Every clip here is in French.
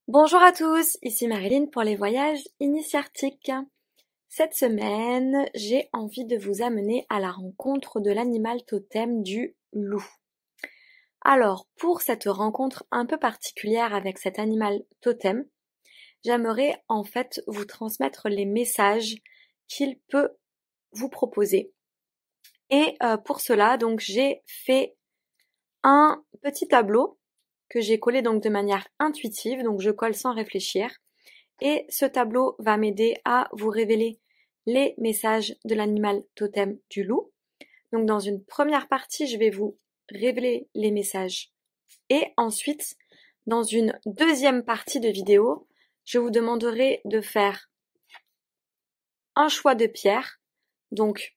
Bonjour à tous, ici Marilyn pour les voyages initiatiques. Cette semaine, j'ai envie de vous amener à la rencontre de l'animal totem du loup. Alors, pour cette rencontre un peu particulière avec cet animal totem, j'aimerais en fait vous transmettre les messages qu'il peut vous proposer. Et pour cela, donc j'ai fait un petit tableau que j'ai collé donc de manière intuitive, donc je colle sans réfléchir. Et ce tableau va m'aider à vous révéler les messages de l'animal totem du loup. Donc dans une première partie, je vais vous révéler les messages. Et ensuite, dans une deuxième partie de vidéo, je vous demanderai de faire un choix de pierre. Donc,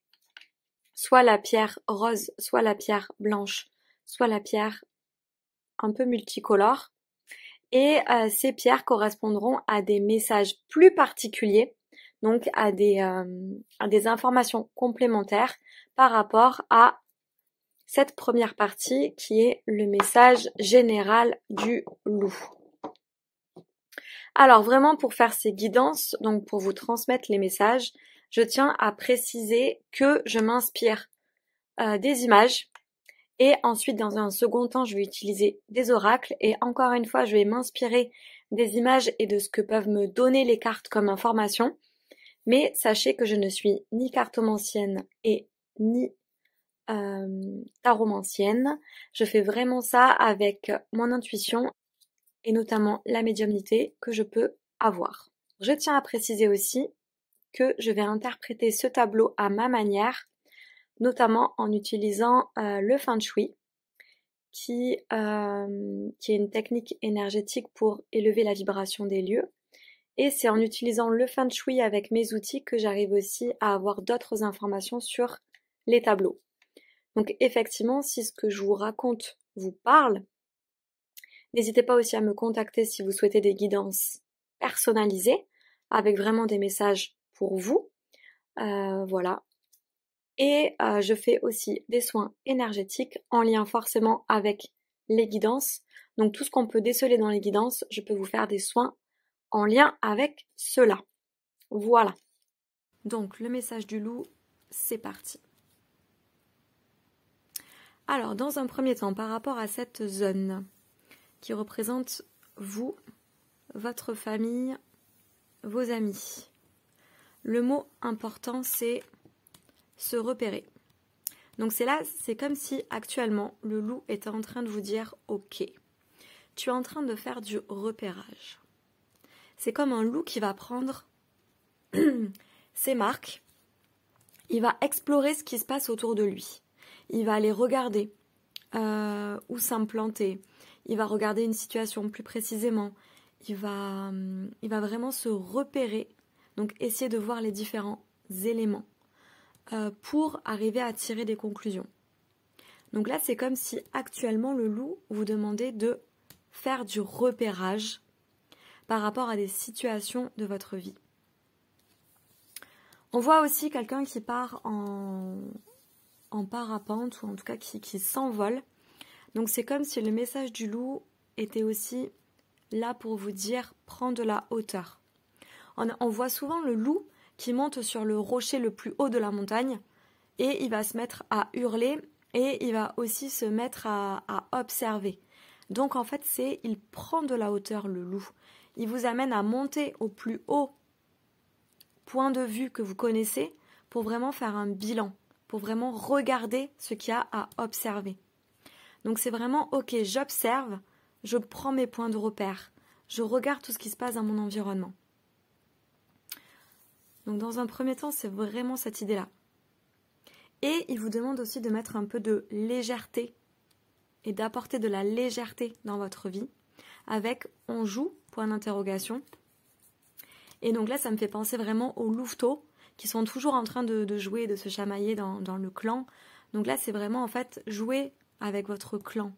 soit la pierre rose, soit la pierre blanche, soit la pierre un peu multicolore. Et ces pierres correspondront à des messages plus particuliers, donc à des informations complémentaires par rapport à cette première partie qui est le message général du loup. Alors vraiment pour faire ces guidances, donc pour vous transmettre les messages, je tiens à préciser que je m'inspire des images. Et ensuite, dans un second temps, je vais utiliser des oracles et encore une fois, je vais m'inspirer des images et de ce que peuvent me donner les cartes comme information. Mais sachez que je ne suis ni cartomancienne et ni taromancienne. Je fais vraiment ça avec mon intuition et notamment la médiumnité que je peux avoir. Je tiens à préciser aussi que je vais interpréter ce tableau à ma manière, notamment en utilisant le Feng Shui, qui est une technique énergétique pour élever la vibration des lieux. Et c'est en utilisant le Feng Shui avec mes outils que j'arrive aussi à avoir d'autres informations sur les tableaux. Donc effectivement, si ce que je vous raconte vous parle, n'hésitez pas aussi à me contacter si vous souhaitez des guidances personnalisées, avec vraiment des messages pour vous. Voilà. Et je fais aussi des soins énergétiques en lien forcément avec les guidances. Donc tout ce qu'on peut déceler dans les guidances, je peux vous faire des soins en lien avec cela. Voilà. Donc le message du loup, c'est parti. Alors dans un premier temps, par rapport à cette zone qui représente vous, votre famille, vos amis, le mot important c'est se repérer. Donc c'est comme si actuellement le loup était en train de vous dire ok, tu es en train de faire du repérage. C'est comme un loup qui va prendre ses marques, il va explorer ce qui se passe autour de lui, il va aller regarder où s'implanter, il va regarder une situation plus précisément, il va vraiment se repérer, donc essayer de voir les différents éléments pour arriver à tirer des conclusions. Donc là, c'est comme si actuellement le loup vous demandait de faire du repérage par rapport à des situations de votre vie. On voit aussi quelqu'un qui part en parapente ou en tout cas qui s'envole. Donc c'est comme si le message du loup était aussi là pour vous dire prends de la hauteur. On voit souvent le loup qui monte sur le rocher le plus haut de la montagne et il va se mettre à hurler et il va aussi se mettre à observer. Donc en fait, il prend de la hauteur le loup. Il vous amène à monter au plus haut point de vue que vous connaissez pour vraiment faire un bilan, pour vraiment regarder ce qu'il y a à observer. Donc c'est vraiment ok, j'observe, je prends mes points de repère, je regarde tout ce qui se passe dans mon environnement. Donc dans un premier temps, c'est vraiment cette idée-là. Et il vous demande aussi de mettre un peu de légèreté et d'apporter de la légèreté dans votre vie avec on joue, point d'interrogation. Et donc là, ça me fait penser vraiment aux louveteaux qui sont toujours en train de jouer, de se chamailler dans le clan. Donc là, c'est vraiment en fait jouer avec votre clan,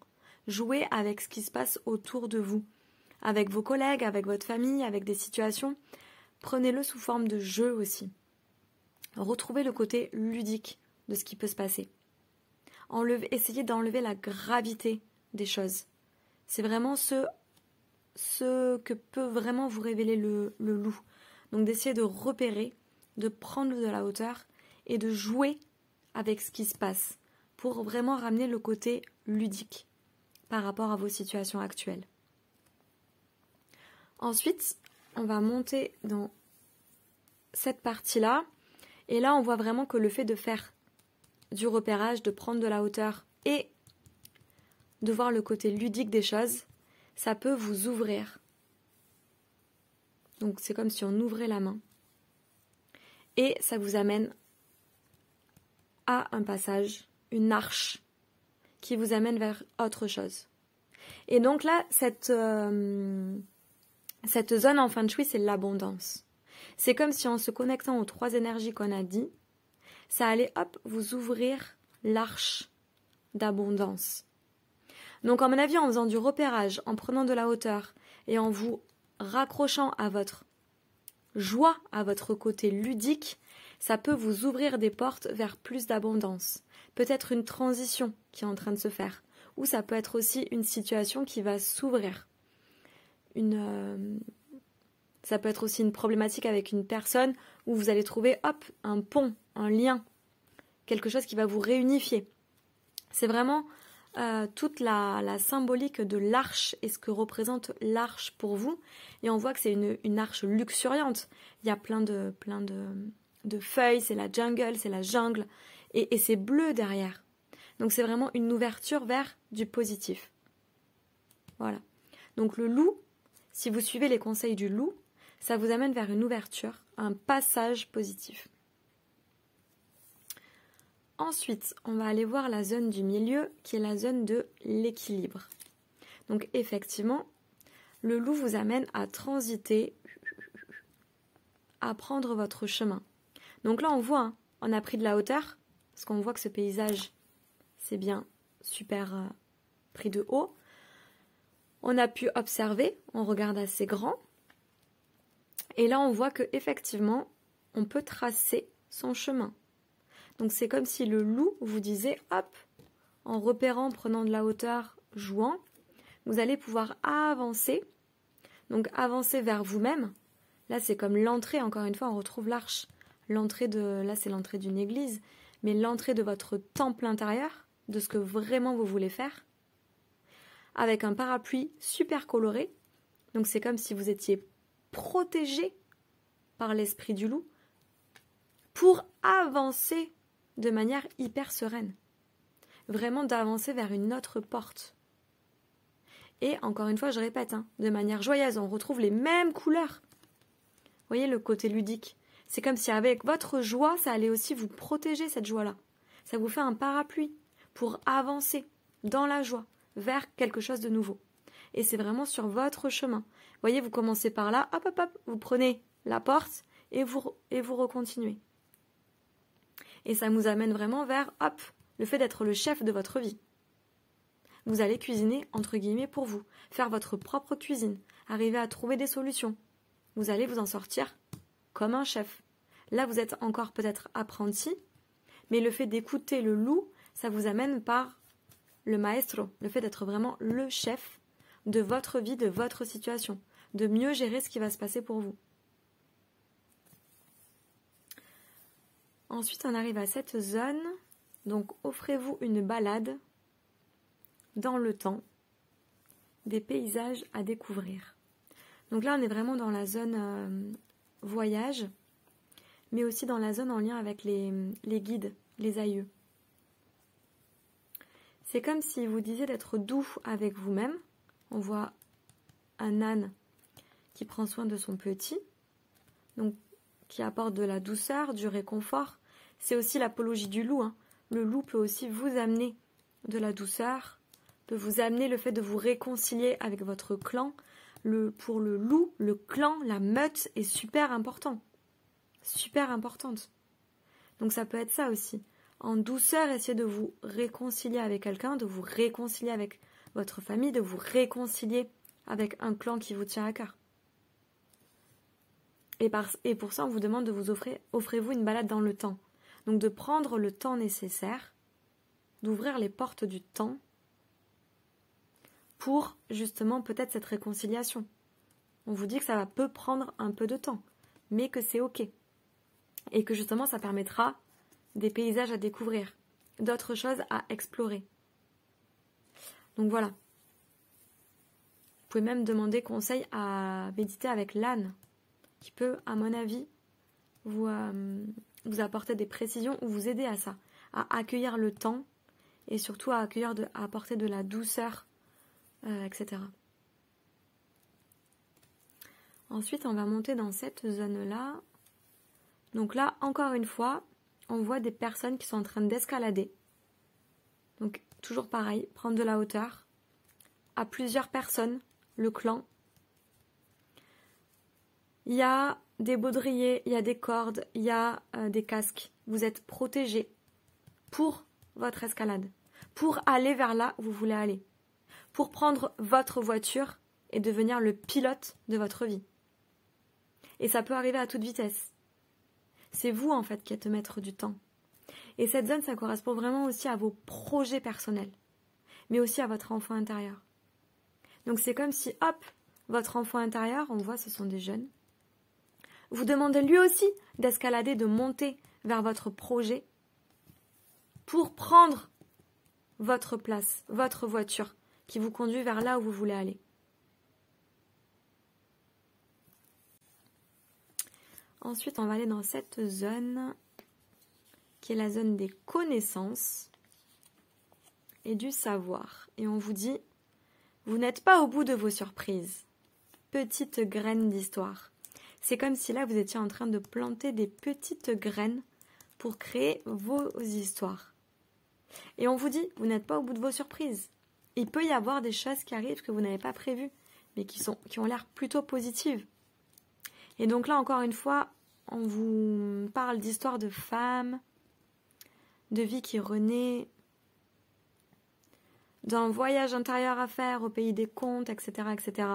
jouer avec ce qui se passe autour de vous, avec vos collègues, avec votre famille, avec des situations. Prenez-le sous forme de jeu aussi. Retrouvez le côté ludique de ce qui peut se passer. Essayez d'enlever la gravité des choses. C'est vraiment ce ce que peut vraiment vous révéler le loup. Donc d'essayer de repérer, de prendre de la hauteur et de jouer avec ce qui se passe pour vraiment ramener le côté ludique par rapport à vos situations actuelles. Ensuite, on va monter dans cette partie-là et là on voit vraiment que le fait de faire du repérage, de prendre de la hauteur et de voir le côté ludique des choses, ça peut vous ouvrir. Donc c'est comme si on ouvrait la main. Et ça vous amène à un passage, une arche, qui vous amène vers autre chose. Et donc là, cette zone en feng shui, c'est l'abondance. C'est comme si en se connectant aux 3 énergies qu'on a dit, ça allait hop, vous ouvrir l'arche d'abondance. Donc à mon avis, en faisant du repérage, en prenant de la hauteur et en vous raccrochant à votre joie, à votre côté ludique, ça peut vous ouvrir des portes vers plus d'abondance. Peut-être une transition qui est en train de se faire, ou ça peut être aussi une situation qui va s'ouvrir. Ça peut être aussi une problématique avec une personne où vous allez trouver, hop, un pont, un lien, quelque chose qui va vous réunifier. C'est vraiment toute la symbolique de l'arche et ce que représente l'arche pour vous. Et on voit que c'est une arche luxuriante. Il y a plein de feuilles, c'est la jungle, et c'est bleu derrière. Donc c'est vraiment une ouverture vers du positif. Voilà. Donc le loup, si vous suivez les conseils du loup, ça vous amène vers une ouverture, un passage positif. Ensuite, on va aller voir la zone du milieu, qui est la zone de l'équilibre. Donc effectivement, le loup vous amène à transiter, à prendre votre chemin. Donc là, on voit, hein, on a pris de la hauteur, parce qu'on voit que ce paysage, c'est bien super pris de haut. On a pu observer, on regarde assez grand. Et là, on voit que effectivement, on peut tracer son chemin. Donc c'est comme si le loup vous disait, hop, en repérant, prenant de la hauteur, jouant, vous allez pouvoir avancer. Donc avancer vers vous-même. Là, c'est comme l'entrée, encore une fois, on retrouve l'arche. Là, c'est l'entrée d'une église, mais l'entrée de votre temple intérieur, de ce que vraiment vous voulez faire, avec un parapluie super coloré. Donc c'est comme si vous étiez protégé par l'esprit du loup pour avancer de manière hyper sereine. Vraiment d'avancer vers une autre porte. Et encore une fois, je répète, hein, de manière joyeuse, on retrouve les mêmes couleurs. Vous voyez le côté ludique. C'est comme si avec votre joie, ça allait aussi vous protéger, cette joie-là. Ça vous fait un parapluie pour avancer dans la joie vers quelque chose de nouveau. Et c'est vraiment sur votre chemin. Vous voyez, vous commencez par là, hop, hop, hop, vous prenez la porte et vous recontinuez. Et ça nous amène vraiment vers, hop, le fait d'être le chef de votre vie. Vous allez cuisiner, entre guillemets, pour vous. Faire votre propre cuisine. Arriver à trouver des solutions. Vous allez vous en sortir comme un chef. Là, vous êtes encore peut-être apprenti, mais le fait d'écouter le loup, ça vous amène par le maestro. Le fait d'être vraiment le chef de votre vie, de votre situation. De mieux gérer ce qui va se passer pour vous. Ensuite, on arrive à cette zone. Donc, offrez-vous une balade dans le temps, des paysages à découvrir. Donc là, on est vraiment dans la zone voyage, mais aussi dans la zone en lien avec les guides, les aïeux. C'est comme si vous disiez d'être doux avec vous-même. On voit un âne qui prend soin de son petit, donc qui apporte de la douceur, du réconfort. C'est aussi l'apologie du loup, hein. Le loup peut aussi vous amener de la douceur, peut vous amener le fait de vous réconcilier avec votre clan. Pour le loup, le clan, la meute est super important. Super importante. Donc ça peut être ça aussi. En douceur, essayez de vous réconcilier avec quelqu'un, de vous réconcilier avec votre famille, de vous réconcilier avec un clan qui vous tient à cœur. Et pour ça, on vous demande de vous offrez-vous une balade dans le temps. Donc de prendre le temps nécessaire, d'ouvrir les portes du temps pour justement peut-être cette réconciliation. On vous dit que ça peut prendre un peu de temps, mais que c'est ok. Et que justement ça permettra des paysages à découvrir, d'autres choses à explorer. Donc voilà. Vous pouvez même demander conseil à méditer avec l'âne, qui peut, à mon avis, vous apporter des précisions ou vous aider à ça, à accueillir le temps et surtout à apporter de la douceur, etc. Ensuite, on va monter dans cette zone-là. Donc là, encore une fois, on voit des personnes qui sont en train d'escalader. Donc, toujours pareil, prendre de la hauteur. À plusieurs personnes, le clan. Il y a des baudriers, il y a des cordes, il y a des casques. Vous êtes protégés pour votre escalade, pour aller vers là où vous voulez aller, pour prendre votre voiture et devenir le pilote de votre vie. Et ça peut arriver à toute vitesse. C'est vous, en fait, qui êtes maître du temps. Et cette zone, ça correspond vraiment aussi à vos projets personnels, mais aussi à votre enfant intérieur. Donc c'est comme si, hop, votre enfant intérieur, on voit, ce sont des jeunes, vous demandez lui aussi d'escalader, de monter vers votre projet pour prendre votre place, votre voiture, qui vous conduit vers là où vous voulez aller. Ensuite, on va aller dans cette zone qui est la zone des connaissances et du savoir. Et on vous dit, vous n'êtes pas au bout de vos surprises. Petite graine d'histoire. C'est comme si là, vous étiez en train de planter des petites graines pour créer vos histoires. Et on vous dit, vous n'êtes pas au bout de vos surprises. Il peut y avoir des choses qui arrivent que vous n'avez pas prévues, mais qui ont l'air plutôt positives. Et donc là, encore une fois, on vous parle d'histoires de femmes, de vie qui renaît, d'un voyage intérieur à faire au pays des contes, etc., etc.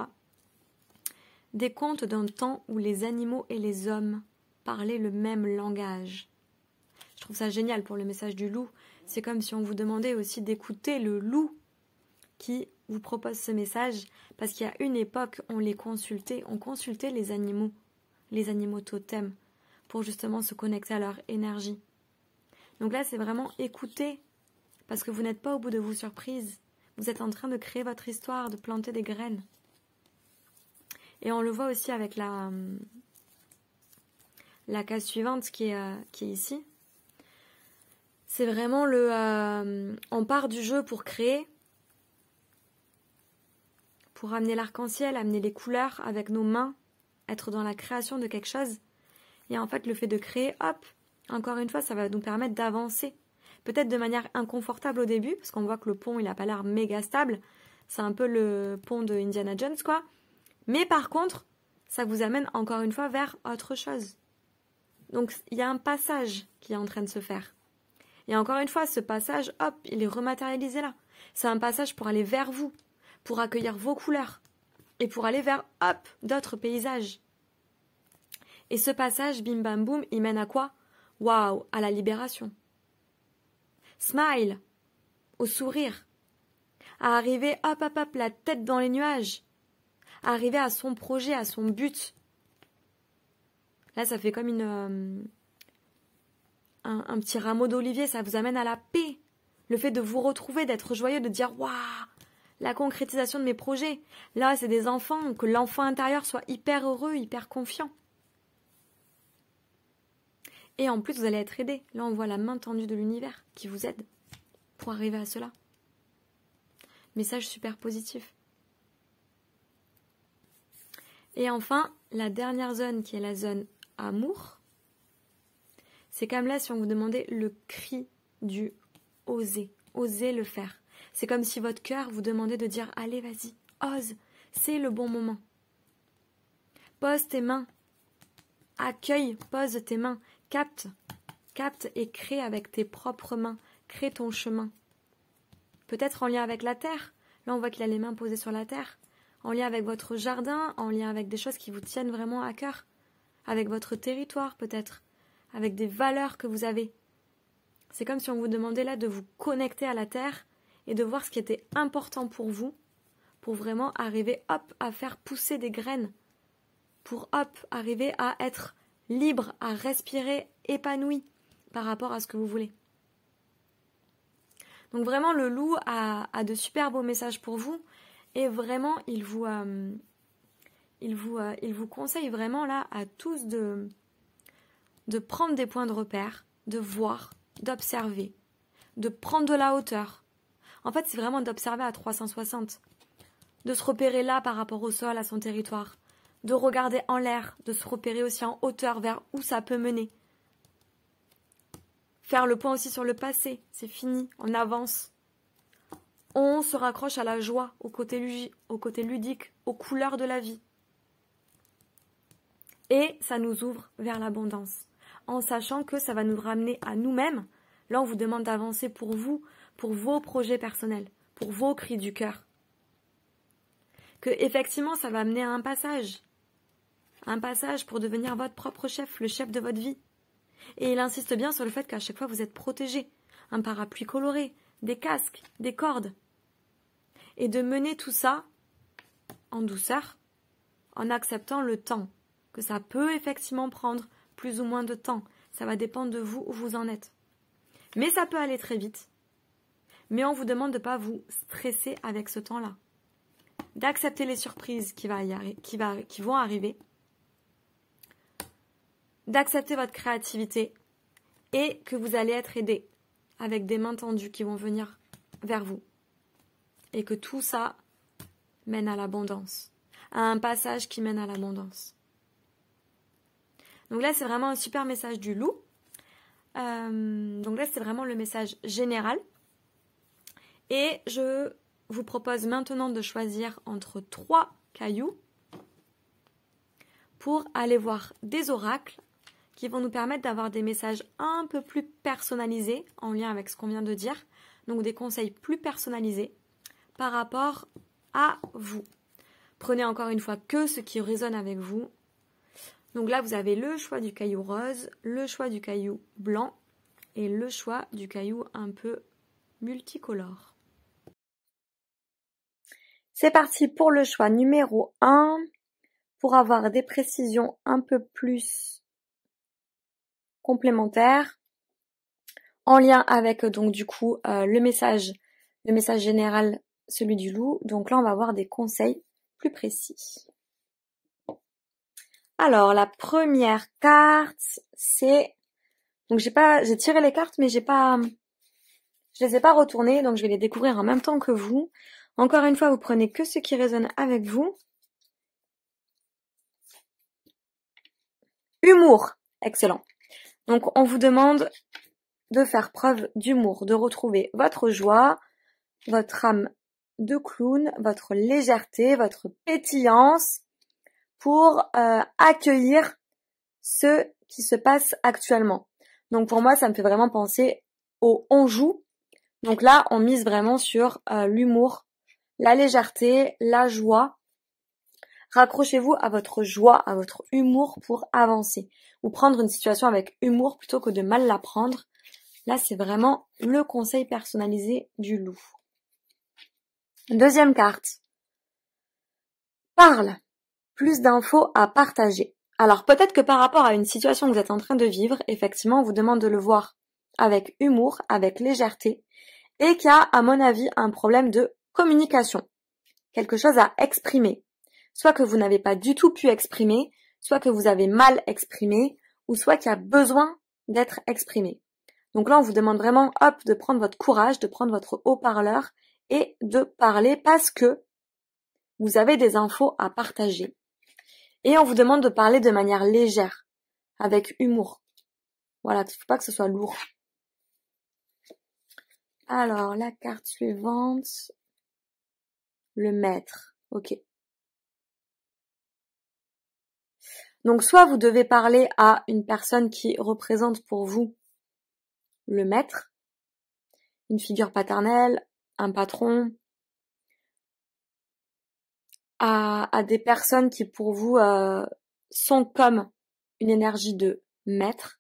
Des contes d'un temps où les animaux et les hommes parlaient le même langage. Je trouve ça génial pour le message du loup. C'est comme si on vous demandait aussi d'écouter le loup qui vous propose ce message, parce qu'il y a une époque, on consultait les animaux totems, pour justement se connecter à leur énergie. Donc là, c'est vraiment écouter, parce que vous n'êtes pas au bout de vos surprises. Vous êtes en train de créer votre histoire, de planter des graines. Et on le voit aussi avec la case suivante qui est ici. C'est vraiment on part du jeu pour créer, pour amener l'arc-en-ciel, amener les couleurs avec nos mains, être dans la création de quelque chose. Et en fait, le fait de créer, hop, encore une fois, ça va nous permettre d'avancer. Peut-être de manière inconfortable au début, parce qu'on voit que le pont, il n'a pas l'air méga stable. C'est un peu le pont de Indiana Jones, quoi. Mais par contre, ça vous amène encore une fois vers autre chose. Donc, il y a un passage qui est en train de se faire. Et encore une fois, ce passage, hop, il est rematérialisé là. C'est un passage pour aller vers vous, pour accueillir vos couleurs, et pour aller vers, hop, d'autres paysages. Et ce passage, bim bam boum, il mène à quoi? Waouh, à la libération. Smile, au sourire. À arriver, hop, hop, hop, la tête dans les nuages. À arriver à son projet, à son but. Là, ça fait comme un petit rameau d'olivier, ça vous amène à la paix. Le fait de vous retrouver, d'être joyeux, de dire waouh, la concrétisation de mes projets. Là, c'est des enfants, que l'enfant intérieur soit hyper heureux, hyper confiant. Et en plus, vous allez être aidé. Là, on voit la main tendue de l'univers qui vous aide pour arriver à cela. Message super positif. Et enfin, la dernière zone qui est la zone amour. C'est comme là si on vous demandait le cri du oser. Oser le faire. C'est comme si votre cœur vous demandait de dire allez, vas-y, ose. C'est le bon moment. Pose tes mains. Accueille, pose tes mains. Capte et crée avec tes propres mains. Crée ton chemin. Peut-être en lien avec la terre. Là, on voit qu'il a les mains posées sur la terre. En lien avec votre jardin, en lien avec des choses qui vous tiennent vraiment à cœur. Avec votre territoire, peut-être. Avec des valeurs que vous avez. C'est comme si on vous demandait là de vous connecter à la terre et de voir ce qui était important pour vous pour vraiment arriver, hop, à faire pousser des graines, pour, hop, arriver à être libre, à respirer épanoui par rapport à ce que vous voulez. Donc vraiment, le loup a de super beaux messages pour vous et vraiment, il vous conseille vraiment là à tous de prendre des points de repère, de voir, d'observer, de prendre de la hauteur. En fait, c'est vraiment d'observer à 360, de se repérer là par rapport au sol, à son territoire, de regarder en l'air, de se repérer aussi en hauteur vers où ça peut mener. Faire le point aussi sur le passé, c'est fini, on avance. On se raccroche à la joie, au côté ludique, aux couleurs de la vie. Et ça nous ouvre vers l'abondance, en sachant que ça va nous ramener à nous-mêmes. Là, on vous demande d'avancer pour vous, pour vos projets personnels, pour vos cris du cœur. Que effectivement, ça va amener à un passage pour devenir votre propre chef, le chef de votre vie. Et il insiste bien sur le fait qu'à chaque fois, vous êtes protégé. Un parapluie coloré, des casques, des cordes. Et de mener tout ça en douceur, en acceptant le temps, que ça peut effectivement prendre plus ou moins de temps. Ça va dépendre de vous où vous en êtes. Mais ça peut aller très vite. Mais on vous demande de ne pas vous stresser avec ce temps-là. D'accepter les surprises qui vont arriver. D'accepter votre créativité et que vous allez être aidé avec des mains tendues qui vont venir vers vous. Et que tout ça mène à l'abondance, à un passage qui mène à l'abondance. Donc là, c'est vraiment un super message du loup. Donc là, c'est vraiment le message général. Et je vous propose maintenant de choisir entre 3 cailloux pour aller voir des oracles qui vont nous permettre d'avoir des messages un peu plus personnalisés en lien avec ce qu'on vient de dire. Donc des conseils plus personnalisés par rapport à vous. Prenez encore une fois que ce qui résonne avec vous. Donc là, vous avez le choix du caillou rose, le choix du caillou blanc et le choix du caillou un peu multicolore. C'est parti pour le choix numéro 1. Pour avoir des précisions un peu plus complémentaires en lien avec donc du coup le message général, celui du loup. Donc là, on va avoir des conseils plus précis. Alors, la première carte, c'est... Donc j'ai tiré les cartes, mais je les ai pas retournées, donc je vais les découvrir en même temps que vous. Encore une fois, vous prenez que ce qui résonne avec vous. Humour, excellent. Donc on vous demande de faire preuve d'humour, de retrouver votre joie, votre âme de clown, votre légèreté, votre pétillance pour accueillir ce qui se passe actuellement. Donc pour moi, ça me fait vraiment penser au on joue. Donc là, on mise vraiment sur l'humour, la légèreté, la joie. Raccrochez-vous à votre joie, à votre humour pour avancer. Ou prendre une situation avec humour plutôt que de mal la prendre. Là, c'est vraiment le conseil personnalisé du loup. Deuxième carte. Parle. Plus d'infos à partager. Alors peut-être que par rapport à une situation que vous êtes en train de vivre, effectivement, on vous demande de le voir avec humour, avec légèreté, et qu'il y a, à mon avis, un problème de communication. Quelque chose à exprimer. Soit que vous n'avez pas du tout pu exprimer, soit que vous avez mal exprimé, ou soit qu'il y a besoin d'être exprimé. Donc là, on vous demande vraiment, hop, de prendre votre courage, de prendre votre haut-parleur et de parler parce que vous avez des infos à partager. Et on vous demande de parler de manière légère, avec humour. Voilà, il ne faut pas que ce soit lourd. Alors, la carte suivante, le maître. Ok. Donc, soit vous devez parler à une personne qui représente pour vous le maître, une figure paternelle, un patron, à des personnes qui pour vous sont comme une énergie de maître,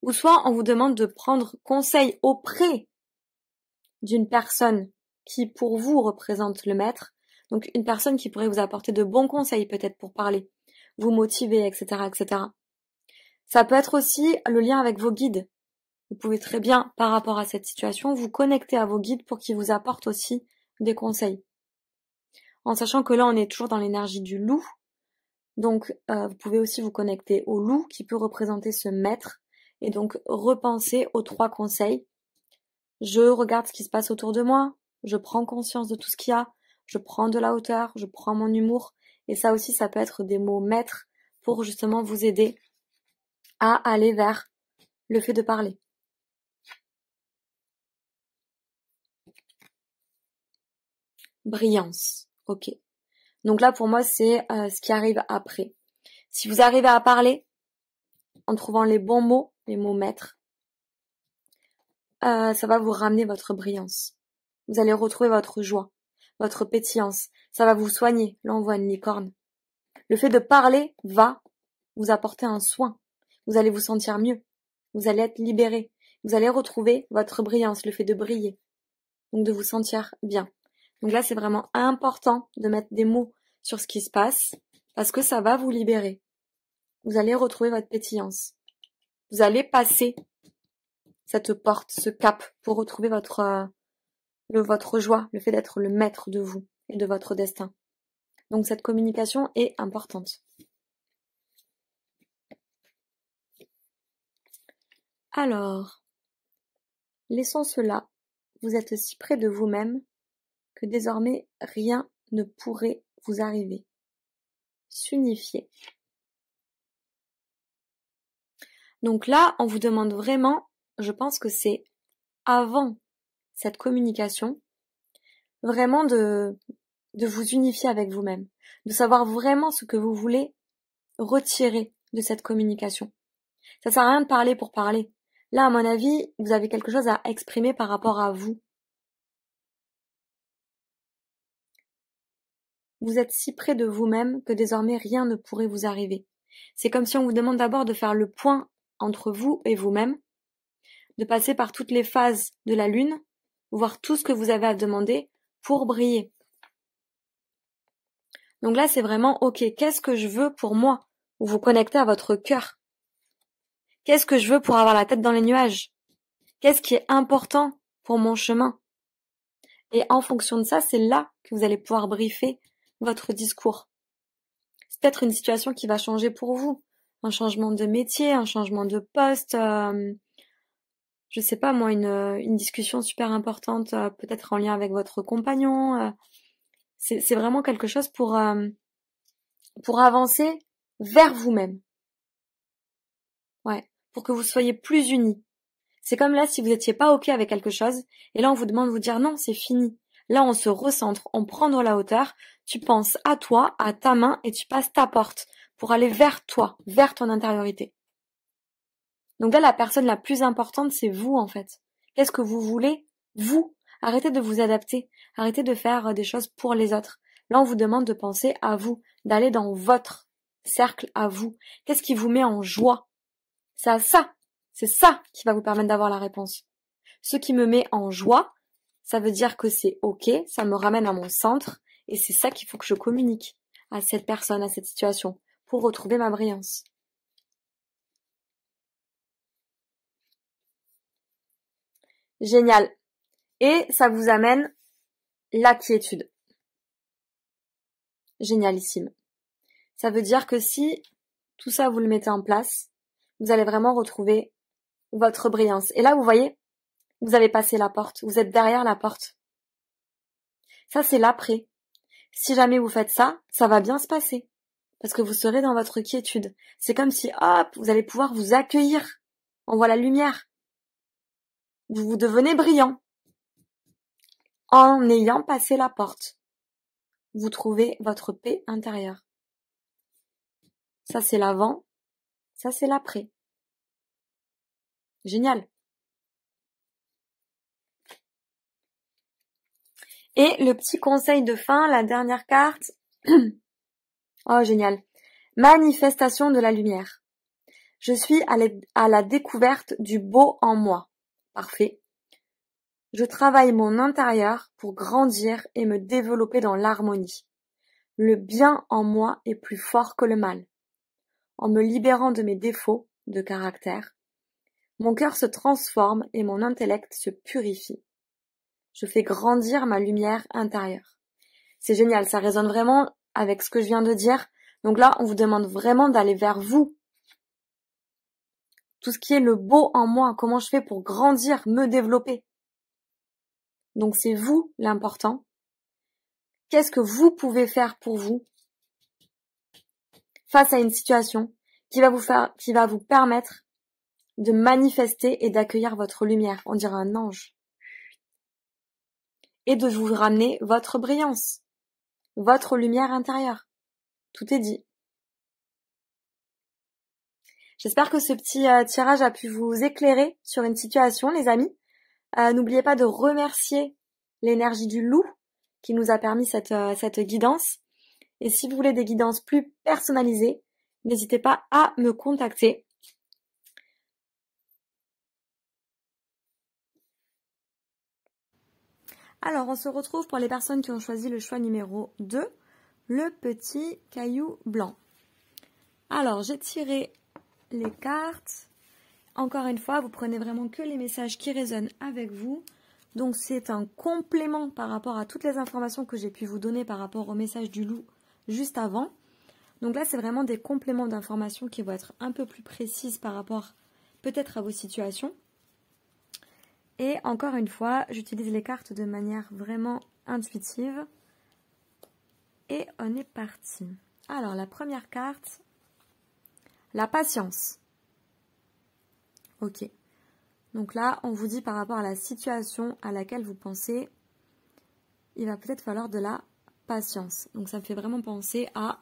ou soit on vous demande de prendre conseil auprès d'une personne qui pour vous représente le maître. Donc une personne qui pourrait vous apporter de bons conseils peut-être pour parler, vous motiver, etc., etc. Ça peut être aussi le lien avec vos guides. Vous pouvez très bien, par rapport à cette situation, vous connecter à vos guides pour qu'ils vous apportent aussi des conseils. En sachant que là, on est toujours dans l'énergie du loup. Donc, vous pouvez aussi vous connecter au loup qui peut représenter ce maître. Et donc, repenser aux 3 conseils. Je regarde ce qui se passe autour de moi. Je prends conscience de tout ce qu'il y a. Je prends de la hauteur. Je prends mon humour. Et ça aussi, ça peut être des mots maîtres pour justement vous aider à aller vers le fait de parler. Brillance. Ok. Donc là, pour moi, c'est ce qui arrive après. Si vous arrivez à parler en trouvant les bons mots, les mots maîtres, ça va vous ramener votre brillance. Vous allez retrouver votre joie, votre pétillance. Ça va vous soigner. Là, on voit une licorne. Le fait de parler va vous apporter un soin. Vous allez vous sentir mieux. Vous allez être libéré. Vous allez retrouver votre brillance, le fait de briller. Donc de vous sentir bien. Donc là, c'est vraiment important de mettre des mots sur ce qui se passe parce que ça va vous libérer. Vous allez retrouver votre pétillance. Vous allez passer cette porte, ce cap pour retrouver votre joie, le fait d'être le maître de vous et de votre destin. Donc cette communication est importante. Alors, laissons cela. Vous êtes si près de vous-même que désormais rien ne pourrait vous arriver. S'unifier. Donc là, on vous demande vraiment, je pense que c'est avant cette communication, vraiment de vous unifier avec vous-même, de savoir vraiment ce que vous voulez retirer de cette communication. Ça sert à rien de parler pour parler. Là, à mon avis, vous avez quelque chose à exprimer par rapport à vous. Vous êtes si près de vous-même que désormais rien ne pourrait vous arriver. C'est comme si on vous demande d'abord de faire le point entre vous et vous-même, de passer par toutes les phases de la lune, voir tout ce que vous avez à demander pour briller. Donc là, c'est vraiment, ok, qu'est-ce que je veux pour moi? Vous vous connectez à votre cœur. Qu'est-ce que je veux pour avoir la tête dans les nuages? Qu'est-ce qui est important pour mon chemin? Et en fonction de ça, c'est là que vous allez pouvoir briefer votre discours. C'est peut-être une situation qui va changer pour vous. Un changement de métier, un changement de poste, je sais pas moi, une discussion super importante, peut-être en lien avec votre compagnon. C'est vraiment quelque chose pour avancer vers vous-même. Ouais, pour que vous soyez plus unis. C'est comme là si vous étiez pas ok avec quelque chose, et là on vous demande de vous dire non, c'est fini. Là on se recentre, on prend de la hauteur, tu penses à toi, à ta main, et tu passes ta porte pour aller vers toi, vers ton intériorité. Donc là la personne la plus importante c'est vous en fait. Qu'est-ce que vous voulez? Vous. Arrêtez de vous adapter, arrêtez de faire des choses pour les autres. Là on vous demande de penser à vous, d'aller dans votre cercle à vous. Qu'est-ce qui vous met en joie? C'est ça qui va vous permettre d'avoir la réponse. Ce qui me met en joie, ça veut dire que c'est ok, ça me ramène à mon centre, et c'est ça qu'il faut que je communique à cette personne, à cette situation, pour retrouver ma brillance. Génial. Et ça vous amène la quiétude. Génialissime. Ça veut dire que si tout ça vous le mettez en place, vous allez vraiment retrouver votre brillance. Et là, vous voyez, vous avez passé la porte, vous êtes derrière la porte. Ça, c'est l'après. Si jamais vous faites ça, ça va bien se passer. Parce que vous serez dans votre quiétude. C'est comme si, hop, vous allez pouvoir vous accueillir. On voit la lumière. Vous devenez brillant. En ayant passé la porte. Vous trouvez votre paix intérieure. Ça, c'est l'avant. Ça, c'est l'après. Génial. Et le petit conseil de fin, la dernière carte. Oh, génial. Manifestation de la lumière. Je suis à la découverte du beau en moi. Parfait. Je travaille mon intérieur pour grandir et me développer dans l'harmonie. Le bien en moi est plus fort que le mal. En me libérant de mes défauts de caractère, mon cœur se transforme et mon intellect se purifie. Je fais grandir ma lumière intérieure. C'est génial, ça résonne vraiment avec ce que je viens de dire. Donc là, on vous demande vraiment d'aller vers vous. Tout ce qui est le beau en moi, comment je fais pour grandir, me développer. Donc c'est vous l'important. Qu'est-ce que vous pouvez faire pour vous face à une situation qui va vous permettre de manifester et d'accueillir votre lumière, on dirait un ange, et de vous ramener votre brillance, votre lumière intérieure. Tout est dit. J'espère que ce petit tirage a pu vous éclairer sur une situation, les amis. N'oubliez pas de remercier l'énergie du loup qui nous a permis cette guidance. Et si vous voulez des guidances plus personnalisées, n'hésitez pas à me contacter. Alors, on se retrouve pour les personnes qui ont choisi le choix numéro 2, le petit caillou blanc. Alors, j'ai tiré les cartes. Encore une fois, vous prenez vraiment que les messages qui résonnent avec vous. Donc, c'est un complément par rapport à toutes les informations que j'ai pu vous donner par rapport au message du loup juste avant. Donc là, c'est vraiment des compléments d'informations qui vont être un peu plus précises par rapport peut-être à vos situations. Et encore une fois, j'utilise les cartes de manière vraiment intuitive. Et on est parti. Alors, la première carte, la patience. Ok. Donc là, on vous dit par rapport à la situation à laquelle vous pensez, il va peut-être falloir de la patience. Donc ça me fait vraiment penser à,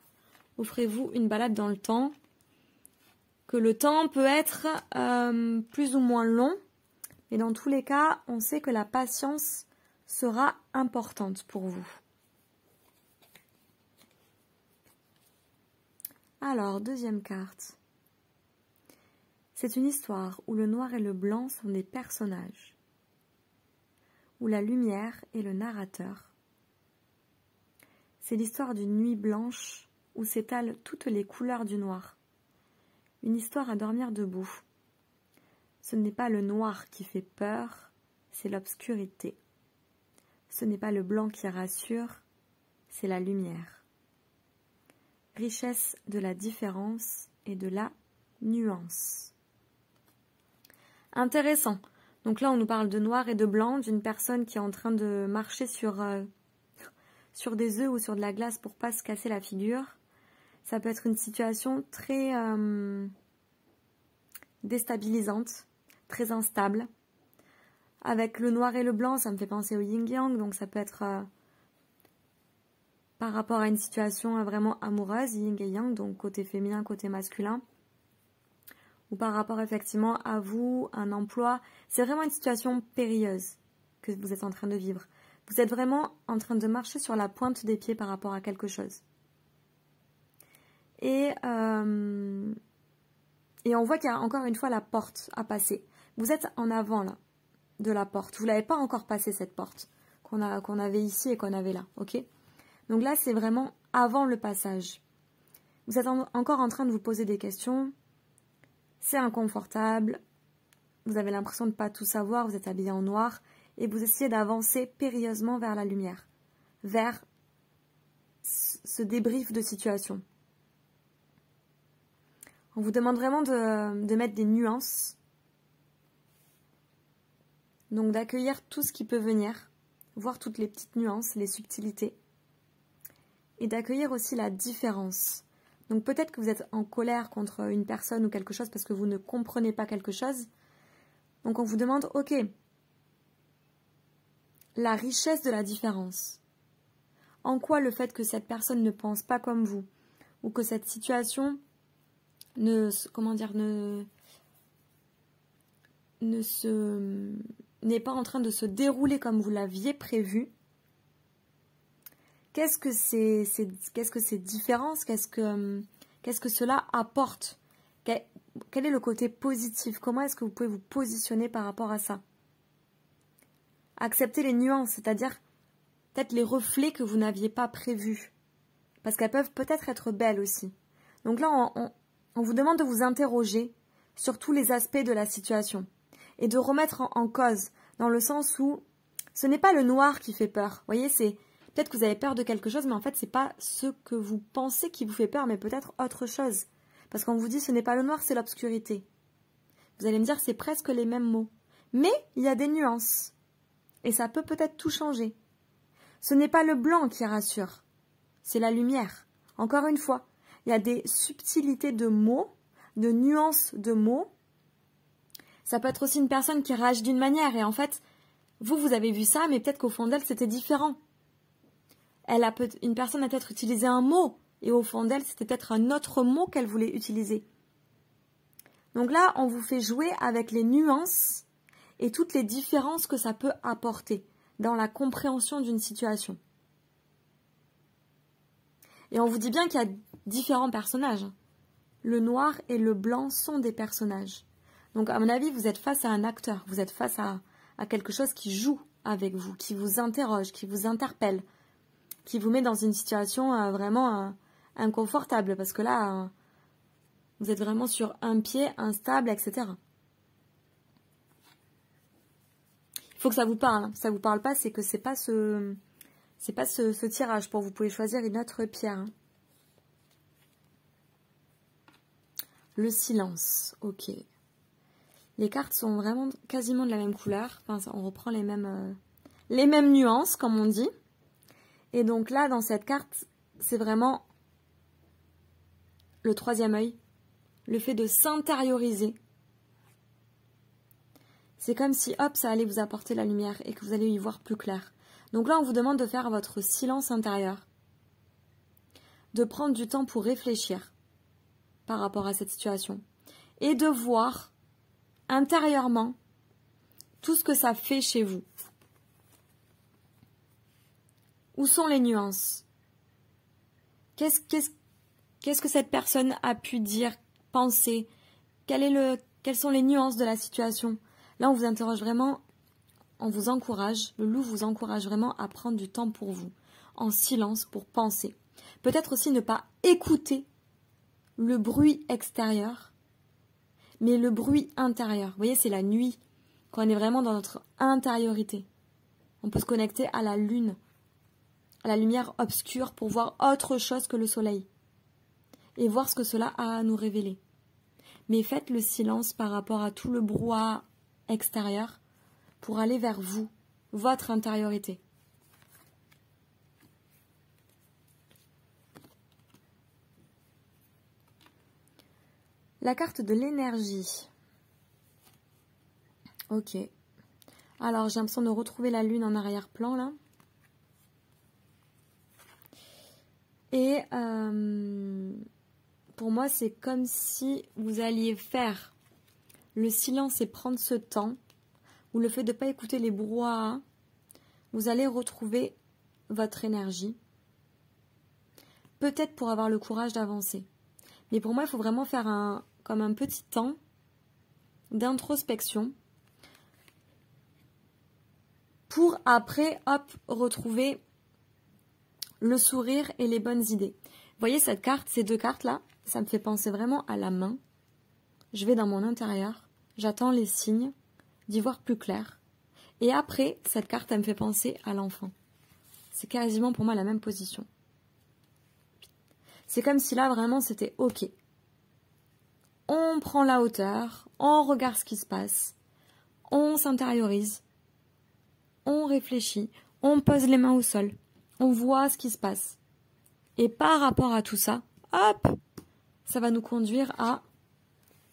offrez-vous une balade dans le temps, que le temps peut être plus ou moins long, mais dans tous les cas, on sait que la patience sera importante pour vous. Alors, deuxième carte. C'est une histoire où le noir et le blanc sont des personnages, où la lumière est le narrateur. C'est l'histoire d'une nuit blanche où s'étalent toutes les couleurs du noir. Une histoire à dormir debout. Ce n'est pas le noir qui fait peur, c'est l'obscurité. Ce n'est pas le blanc qui rassure, c'est la lumière. Richesse de la différence et de la nuance. Intéressant. Donc là, on nous parle de noir et de blanc, d'une personne qui est en train de marcher sur des œufs ou sur de la glace pour pas se casser la figure. Ça peut être une situation très déstabilisante, très instable. Avec le noir et le blanc, ça me fait penser au yin-yang, donc ça peut être par rapport à une situation vraiment amoureuse, yin et yang, donc côté féminin, côté masculin. Ou par rapport effectivement à vous, un emploi. C'est vraiment une situation périlleuse que vous êtes en train de vivre. Vous êtes vraiment en train de marcher sur la pointe des pieds par rapport à quelque chose. Et on voit qu'il y a encore une fois la porte à passer. Vous êtes en avant là, de la porte. Vous ne l'avez pas encore passé cette porte qu'on avait ici et qu'on avait là. Ok ? Donc là, c'est vraiment avant le passage. Vous êtes encore en train de vous poser des questions. C'est inconfortable, vous avez l'impression de ne pas tout savoir, vous êtes habillé en noir et vous essayez d'avancer périlleusement vers la lumière, vers ce débrief de situation. On vous demande vraiment de mettre des nuances, donc d'accueillir tout ce qui peut venir, voir toutes les petites nuances, les subtilités, et d'accueillir aussi la différence. Donc peut-être que vous êtes en colère contre une personne ou quelque chose parce que vous ne comprenez pas quelque chose. Donc on vous demande, ok, la richesse de la différence. En quoi le fait que cette personne ne pense pas comme vous ou que cette situation n'est pas en train de se dérouler comme vous l'aviez prévu. Qu'est-ce que ces différences, qu'est-ce que cela apporte? Quel est le côté positif? Comment est-ce que vous pouvez vous positionner par rapport à ça? Accepter les nuances, c'est-à-dire peut-être les reflets que vous n'aviez pas prévus. Parce qu'elles peuvent peut-être être belles aussi. Donc là, on vous demande de vous interroger sur tous les aspects de la situation. Et de remettre en cause, dans le sens où ce n'est pas le noir qui fait peur. Vous voyez, c'est peut-être que vous avez peur de quelque chose, mais en fait, ce n'est pas ce que vous pensez qui vous fait peur, mais peut-être autre chose. Parce qu'on vous dit ce n'est pas le noir, c'est l'obscurité. Vous allez me dire c'est presque les mêmes mots. Mais il y a des nuances. Et ça peut peut-être tout changer. Ce n'est pas le blanc qui rassure, c'est la lumière. Encore une fois, il y a des subtilités de mots, de nuances de mots. Ça peut être aussi une personne qui réagit d'une manière et en fait, vous avez vu ça, mais peut-être qu'au fond d'elle, c'était différent. Une personne a peut-être utilisé un mot et au fond d'elle, c'était peut-être un autre mot qu'elle voulait utiliser. Donc là, on vous fait jouer avec les nuances et toutes les différences que ça peut apporter dans la compréhension d'une situation. Et on vous dit bien qu'il y a différents personnages. Le noir et le blanc sont des personnages. Donc à mon avis, vous êtes face à un acteur, vous êtes face à quelque chose qui joue avec vous, qui vous interroge, qui vous interpelle, qui vous met dans une situation vraiment inconfortable, parce que là, vous êtes vraiment sur un pied, instable, etc. Il faut que ça vous parle. Hein. Si ça vous parle pas, c'est que c'est pas ce tirage. Pour vous pouvez choisir une autre pierre. Hein. Le silence. Ok. Les cartes sont vraiment quasiment de la même couleur. Enfin, on reprend les mêmes nuances, comme on dit. Et donc là, dans cette carte, c'est vraiment le troisième œil. Le fait de s'intérioriser. C'est comme si, hop, ça allait vous apporter la lumière et que vous allez y voir plus clair. Donc là, on vous demande de faire votre silence intérieur. De prendre du temps pour réfléchir par rapport à cette situation. Et de voir intérieurement tout ce que ça fait chez vous. Où sont les nuances? Qu'est-ce que cette personne a pu dire, penser? Quelles sont les nuances de la situation? Là, on vous interroge vraiment, on vous encourage, le loup vous encourage vraiment à prendre du temps pour vous, en silence, pour penser. Peut-être aussi ne pas écouter le bruit extérieur, mais le bruit intérieur. Vous voyez, c'est la nuit, quand on est vraiment dans notre intériorité. On peut se connecter à la lune, à la lumière obscure pour voir autre chose que le soleil et voir ce que cela a à nous révéler. Mais faites le silence par rapport à tout le brouhaha extérieur pour aller vers vous, votre intériorité. La carte de l'énergie. Ok. Alors, j'ai l'impression de retrouver la lune en arrière-plan, là. Et pour moi, c'est comme si vous alliez faire le silence et prendre ce temps, ou le fait de ne pas écouter les brouhahas, vous allez retrouver votre énergie. Peut-être pour avoir le courage d'avancer. Mais pour moi, il faut vraiment faire comme un petit temps d'introspection pour après, hop, retrouver le sourire et les bonnes idées. Vous voyez cette carte, ces deux cartes-là, ça me fait penser vraiment à la main. Je vais dans mon intérieur, j'attends les signes, d'y voir plus clair. Et après, cette carte, elle me fait penser à l'enfant. C'est quasiment pour moi la même position. C'est comme si là, vraiment, c'était OK. On prend la hauteur, on regarde ce qui se passe, on s'intériorise, on réfléchit, on pose les mains au sol, on voit ce qui se passe. Et par rapport à tout ça, hop, ça va nous conduire à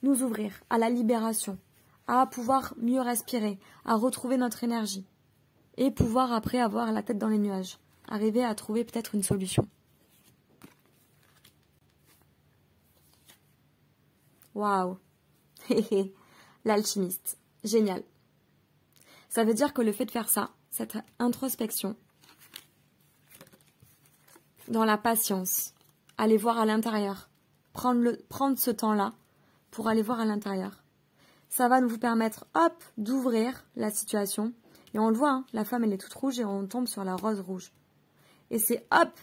nous ouvrir, à la libération, à pouvoir mieux respirer, à retrouver notre énergie et pouvoir après avoir la tête dans les nuages, arriver à trouver peut-être une solution. Waouh, l'alchimiste, génial. Ça veut dire que le fait de faire ça, cette introspection, dans la patience, aller voir à l'intérieur, prendre ce temps-là pour aller voir à l'intérieur, ça va nous permettre, hop, d'ouvrir la situation Et on le voit, hein, la femme, elle est toute rouge et on tombe sur la rose rouge. Et c'est hop,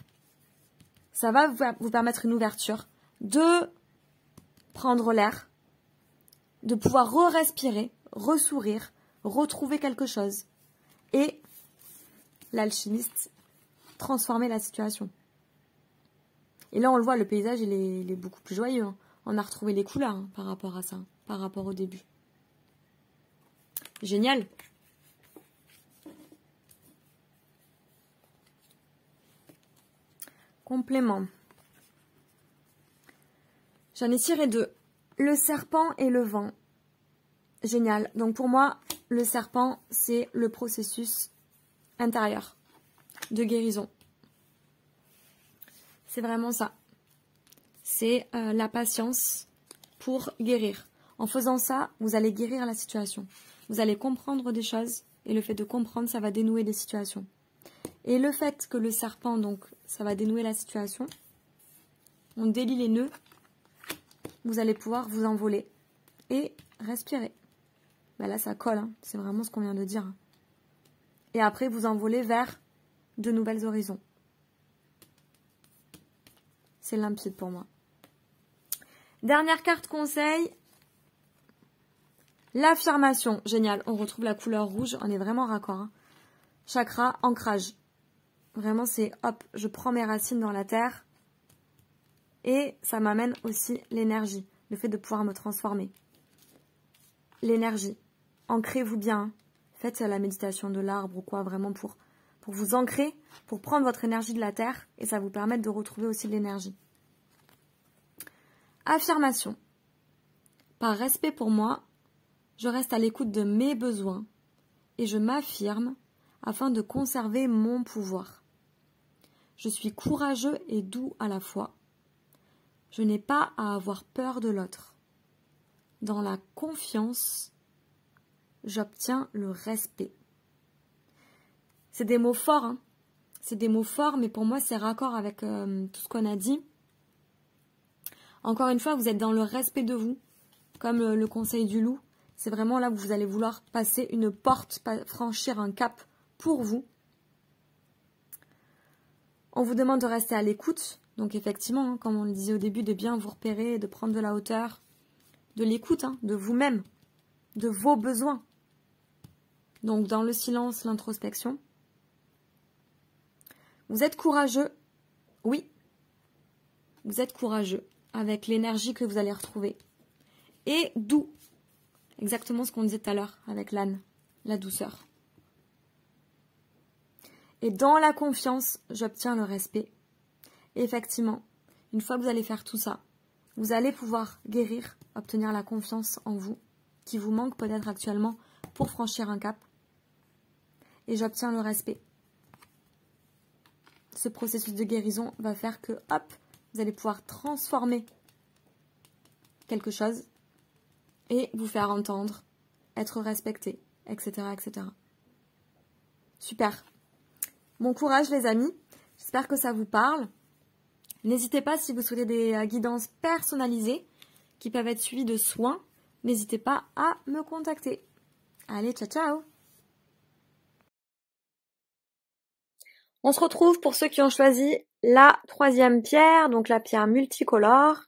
ça va vous permettre une ouverture, de prendre l'air, de pouvoir re-respirer, ressourire, retrouver quelque chose. Et l'alchimiste transformer la situation. Et là, on le voit, le paysage, il est beaucoup plus joyeux. Hein. On a retrouvé les couleurs hein, par rapport à ça, par rapport au début. Génial. Complément. J'en ai tiré deux. Le serpent et le vent. Génial. Donc pour moi, le serpent, c'est le processus intérieur de guérison. C'est vraiment ça. C'est la patience pour guérir. En faisant ça, vous allez guérir la situation. Vous allez comprendre des choses et le fait de comprendre, ça va dénouer des situations. Et le fait que le serpent, donc, ça va dénouer la situation, on délie les nœuds, vous allez pouvoir vous envoler et respirer. Ben là, ça colle, hein. C'est vraiment ce qu'on vient de dire. Et après, vous envoler vers de nouvelles horizons. C'est limpide pour moi. Dernière carte conseil. L'affirmation. Génial. On retrouve la couleur rouge. On est vraiment raccord. Hein. Chakra, ancrage. Vraiment, c'est hop, je prends mes racines dans la terre. Et ça m'amène aussi l'énergie. Le fait de pouvoir me transformer. L'énergie. Ancrez-vous bien. Hein. Faites la méditation de l'arbre ou quoi, vraiment pour vous ancrer, pour prendre votre énergie de la terre et ça vous permet de retrouver aussi de l'énergie. Affirmation. Par respect pour moi, je reste à l'écoute de mes besoins et je m'affirme afin de conserver mon pouvoir. Je suis courageux et doux à la fois. Je n'ai pas à avoir peur de l'autre. Dans la confiance, j'obtiens le respect. C'est des mots forts, hein. C'est des mots forts, mais pour moi, c'est raccord avec tout ce qu'on a dit. Encore une fois, vous êtes dans le respect de vous, comme le conseil du loup. C'est vraiment là où vous allez vouloir passer une porte, franchir un cap pour vous. On vous demande de rester à l'écoute. Donc effectivement, hein, comme on le disait au début, de bien vous repérer, de prendre de la hauteur, de l'écoute, hein, de vous-même, de vos besoins. Donc dans le silence, l'introspection. Vous êtes courageux, oui, vous êtes courageux avec l'énergie que vous allez retrouver. Et doux, exactement ce qu'on disait tout à l'heure avec l'âne, la douceur. Et dans la confiance, j'obtiens le respect. Et effectivement, une fois que vous allez faire tout ça, vous allez pouvoir guérir, obtenir la confiance en vous, qui vous manque peut-être actuellement pour franchir un cap. Et j'obtiens le respect. Ce processus de guérison va faire que, hop, vous allez pouvoir transformer quelque chose et vous faire entendre, être respecté, etc., etc. Super. Bon courage les amis. J'espère que ça vous parle. N'hésitez pas si vous souhaitez des guidances personnalisées qui peuvent être suivies de soins. N'hésitez pas à me contacter. Allez, ciao, ciao! On se retrouve pour ceux qui ont choisi la troisième pierre, donc la pierre multicolore.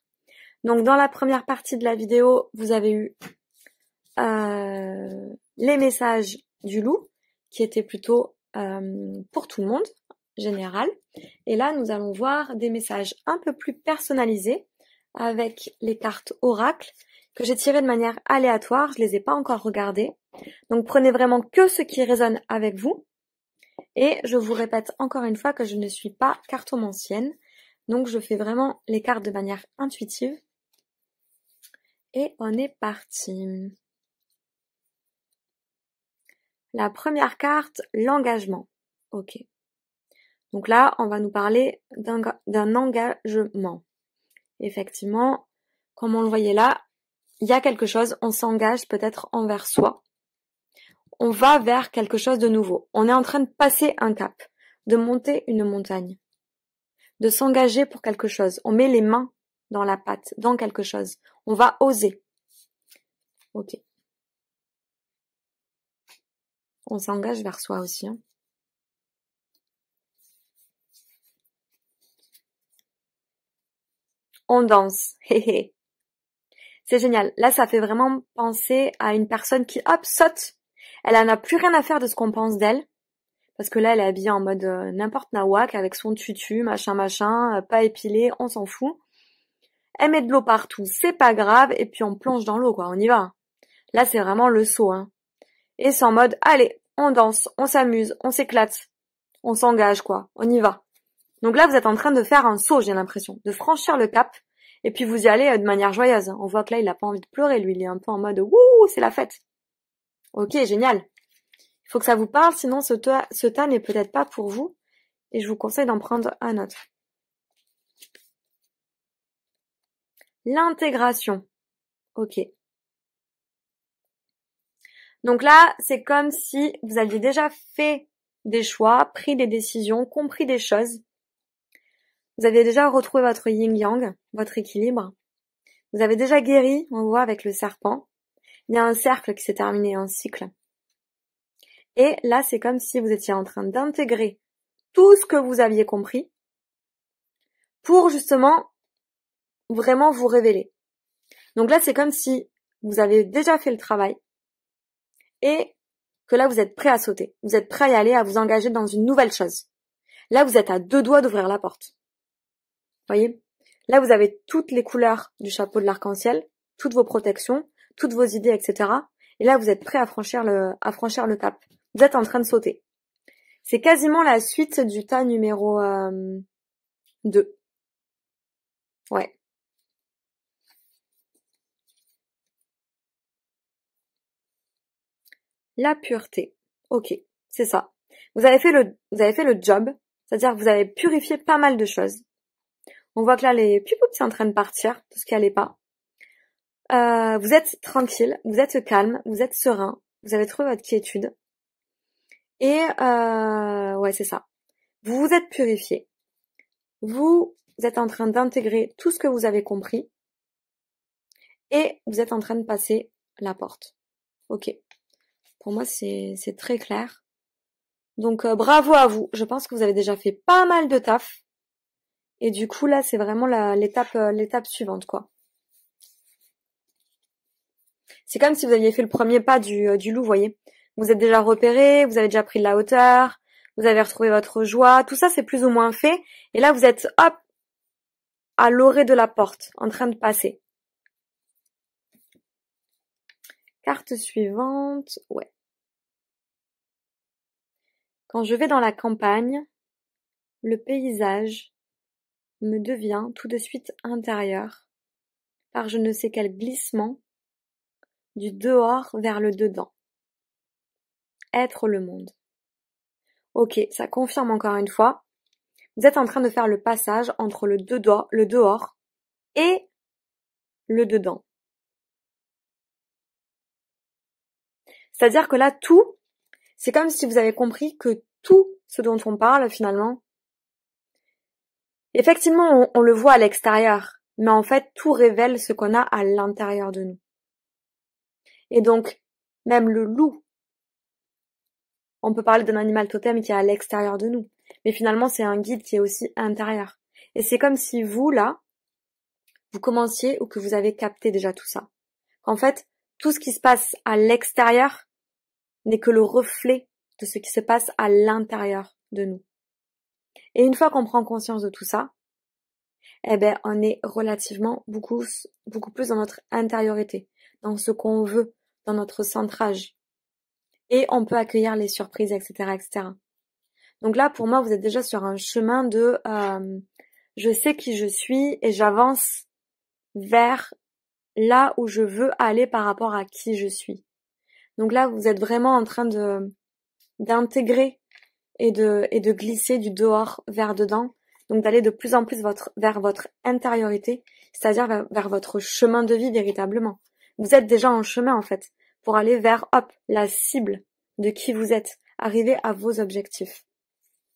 Donc dans la première partie de la vidéo, vous avez eu les messages du loup, qui étaient plutôt pour tout le monde, général. Et là, nous allons voir des messages un peu plus personnalisés, avec les cartes oracles, que j'ai tirées de manière aléatoire, je les ai pas encore regardées. Donc prenez vraiment que ce qui résonne avec vous. Et je vous répète encore une fois que je ne suis pas cartomancienne, donc je fais vraiment les cartes de manière intuitive. Et on est parti. La première carte, l'engagement. Ok. Donc là, on va nous parler d'un engagement. Effectivement, comme on le voyait là, il y a quelque chose, on s'engage peut-être envers soi. On va vers quelque chose de nouveau. On est en train de passer un cap, de monter une montagne, de s'engager pour quelque chose. On met les mains dans la pâte, dans quelque chose. On va oser. Ok. On s'engage vers soi aussi. Hein. On danse. C'est génial. Là, ça fait vraiment penser à une personne qui, hop, saute. Elle en a plus rien à faire de ce qu'on pense d'elle. Parce que là, elle est habillée en mode n'importe nawak, avec son tutu, machin, pas épilé, on s'en fout. Elle met de l'eau partout, c'est pas grave, et puis on plonge dans l'eau, quoi, on y va. Là, c'est vraiment le saut, hein. Et c'est en mode, allez, on danse, on s'amuse, on s'éclate, on s'engage, quoi, on y va. Donc là, vous êtes en train de faire un saut, j'ai l'impression, de franchir le cap, et puis vous y allez de manière joyeuse. On voit que là, il a pas envie de pleurer, lui, il est un peu en mode, wouh, c'est la fête. Ok, génial. Il faut que ça vous parle, sinon ce tas n'est peut-être pas pour vous, et je vous conseille d'en prendre un autre. L'intégration. Ok. Donc là, c'est comme si vous aviez déjà fait des choix, pris des décisions, compris des choses. Vous aviez déjà retrouvé votre yin-yang, votre équilibre. Vous avez déjà guéri, on voit, avec le serpent. Il y a un cercle qui s'est terminé, un cycle. Et là, c'est comme si vous étiez en train d'intégrer tout ce que vous aviez compris pour justement vraiment vous révéler. Donc là, c'est comme si vous avez déjà fait le travail et que là, vous êtes prêt à sauter. Vous êtes prêt à y aller, à vous engager dans une nouvelle chose. Là, vous êtes à 2 doigts d'ouvrir la porte. Voyez? Là, vous avez toutes les couleurs du chapeau de l'arc-en-ciel, toutes vos protections, toutes vos idées, etc. Et là, vous êtes prêt à franchir le cap. Vous êtes en train de sauter. C'est quasiment la suite du tas numéro 2. Ouais. La pureté. Ok, c'est ça. Vous avez fait le job, c'est-à-dire que vous avez purifié pas mal de choses. On voit que là, les pupoups, c'est en train de partir, tout ce qui allait pas. Vous êtes tranquille, vous êtes calme, vous êtes serein, vous avez trouvé votre quiétude. Et ouais, c'est ça. Vous vous êtes purifié. Vous êtes en train d'intégrer tout ce que vous avez compris. Et vous êtes en train de passer la porte. Ok. Pour moi, c'est très clair. Donc, bravo à vous. Je pense que vous avez déjà fait pas mal de taf. Et du coup, là, c'est vraiment l'étape suivante, quoi. C'est comme si vous aviez fait le premier pas du loup, vous voyez. Vous êtes déjà repéré, vous avez déjà pris de la hauteur, vous avez retrouvé votre joie. Tout ça, c'est plus ou moins fait. Et là, vous êtes, hop, à l'orée de la porte, en train de passer. Carte suivante, ouais. Quand je vais dans la campagne, le paysage me devient tout de suite intérieur, par je ne sais quel glissement du dehors vers le dedans. Être le monde. Ok, ça confirme encore une fois. Vous êtes en train de faire le passage entre le dehors et le dedans. C'est-à-dire que là, tout, c'est comme si vous avez compris que tout ce dont on parle finalement, effectivement, on le voit à l'extérieur, mais en fait, tout révèle ce qu'on a à l'intérieur de nous. Et donc, même le loup, on peut parler d'un animal totem qui est à l'extérieur de nous, mais finalement, c'est un guide qui est aussi intérieur. Et c'est comme si vous, là, vous commenciez ou que vous avez capté déjà tout ça. En fait, tout ce qui se passe à l'extérieur n'est que le reflet de ce qui se passe à l'intérieur de nous. Et une fois qu'on prend conscience de tout ça, eh ben, on est relativement beaucoup plus dans notre intériorité, dans ce qu'on veut, dans notre centrage. Et on peut accueillir les surprises, etc., etc. Donc là, pour moi, vous êtes déjà sur un chemin de je sais qui je suis et j'avance vers là où je veux aller par rapport à qui je suis. Donc là, vous êtes vraiment en train d'intégrer et de glisser du dehors vers dedans. Donc d'aller de plus en plus vers votre intériorité, c'est-à-dire vers votre chemin de vie véritablement. Vous êtes déjà en chemin en fait, pour aller vers, hop, la cible de qui vous êtes, arriver à vos objectifs.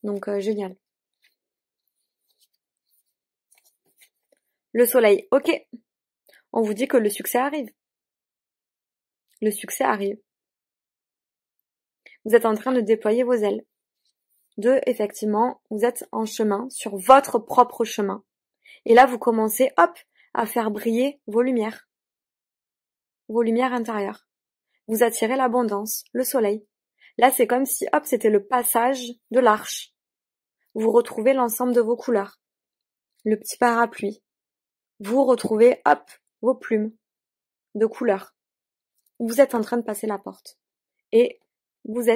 Donc génial. Le soleil, ok. On vous dit que le succès arrive. Le succès arrive. Vous êtes en train de déployer vos ailes. 2, effectivement, vous êtes en chemin, sur votre propre chemin. Et là, vous commencez, hop, à faire briller vos lumières intérieures. Vous attirez l'abondance, le soleil. Là, c'est comme si, hop, c'était le passage de l'arche. Vous retrouvez l'ensemble de vos couleurs. Le petit parapluie. Vous retrouvez, hop, vos plumes de couleurs. Vous êtes en train de passer la porte. Et vous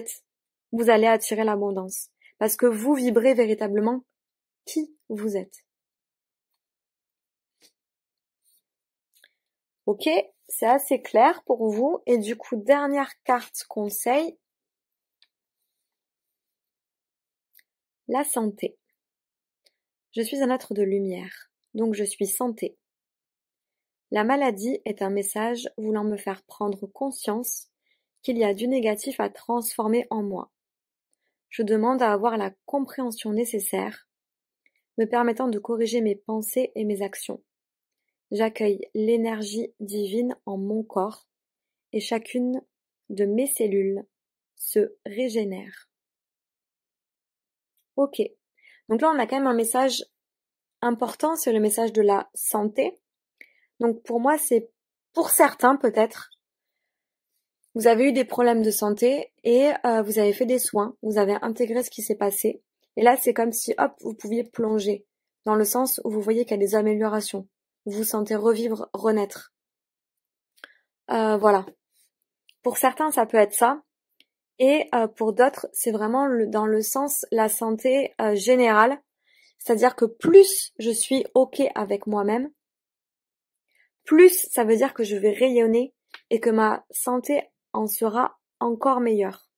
allez attirer l'abondance. Parce que vous vibrez véritablement qui vous êtes. Ok, c'est assez clair pour vous. Et du coup, dernière carte conseil. La santé. Je suis un être de lumière, donc je suis santé. La maladie est un message voulant me faire prendre conscience qu'il y a du négatif à transformer en moi. Je demande à avoir la compréhension nécessaire, me permettant de corriger mes pensées et mes actions. J'accueille l'énergie divine en mon corps et chacune de mes cellules se régénère. Ok, donc là on a quand même un message important, c'est le message de la santé. Donc pour moi c'est pour certains peut-être, vous avez eu des problèmes de santé et vous avez fait des soins, vous avez intégré ce qui s'est passé. Et là, c'est comme si, hop, vous pouviez plonger, dans le sens où vous voyez qu'il y a des améliorations. Vous vous sentez revivre, renaître. Voilà. Pour certains, ça peut être ça. Et pour d'autres, c'est vraiment dans le sens la santé générale. C'est-à-dire que plus je suis OK avec moi-même, plus ça veut dire que je vais rayonner et que ma santé en sera encore meilleure.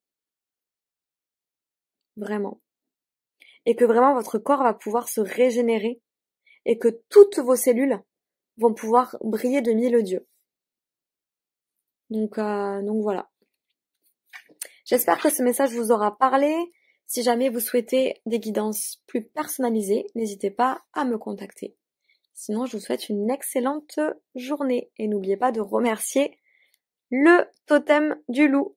Vraiment. Et que vraiment votre corps va pouvoir se régénérer et que toutes vos cellules vont pouvoir briller de mille dieux. Donc voilà. J'espère que ce message vous aura parlé. Si jamais vous souhaitez des guidances plus personnalisées, n'hésitez pas à me contacter. Sinon, je vous souhaite une excellente journée et n'oubliez pas de remercier le totem du loup.